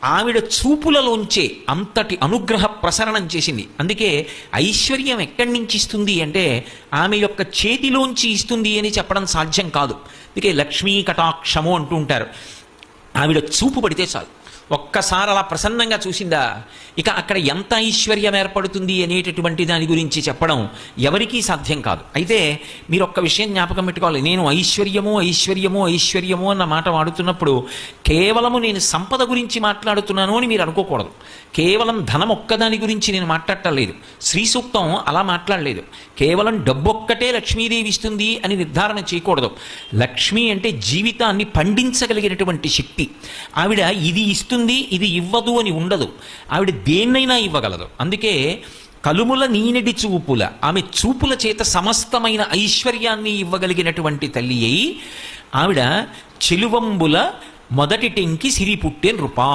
ఆవిడ చూపులలోంచే అంతటి అనుగ్రహ ప్రసరణం చేసింది. అందుకే ఐశ్వర్యం ఎక్కడి నుంచి ఇస్తుంది అంటే ఆమె యొక్క చేతిలోంచి ఇస్తుంది అని చెప్పడం సాధ్యం కాదు. అందుకే లక్ష్మీ కటాక్షము అంటూ ఉంటారు. ఆవిడ చూపు పడితే చాలు, ఒక్కసారి అలా ప్రసన్నంగా చూసిందా, ఇక అక్కడ ఎంత ఐశ్వర్యం ఏర్పడుతుంది అనేటటువంటి దాని గురించి చెప్పడం ఎవరికీ సాధ్యం కాదు. అయితే మీరు ఒక్క విషయం జ్ఞాపకం పెట్టుకోవాలి. నేను ఐశ్వర్యము ఐశ్వర్యము ఐశ్వర్యము అన్న మాట వాడుతున్నప్పుడు కేవలము నేను సంపద గురించి మాట్లాడుతున్నాను అని మీరు అనుకోకూడదు. కేవలం ధనం ఒక్కదాని గురించి నేను మాట్లాడటం లేదు. శ్రీ సూక్తం అలా మాట్లాడలేదు. కేవలం డబ్బొక్కటే లక్ష్మీదేవి ఇస్తుంది అని నిర్ధారణ చేయకూడదు. లక్ష్మి అంటే జీవితాన్ని పండించగలిగినటువంటి శక్తి. ఆవిడ ఇది ఇస్తుంది ఇది ఇవ్వదు అని ఉండదు. ఆవిడ దేన్నైనా ఇవ్వగలదు. అందుకే కలుముల నీనడి చూపుల, ఆమె చూపుల చేత సమస్తమైన ఐశ్వర్యాన్ని ఇవ్వగలిగినటువంటి తల్లి అయి ఆవిడ చెలువంబుల మొదటి టెంకి సిరి పుట్టె నృపా.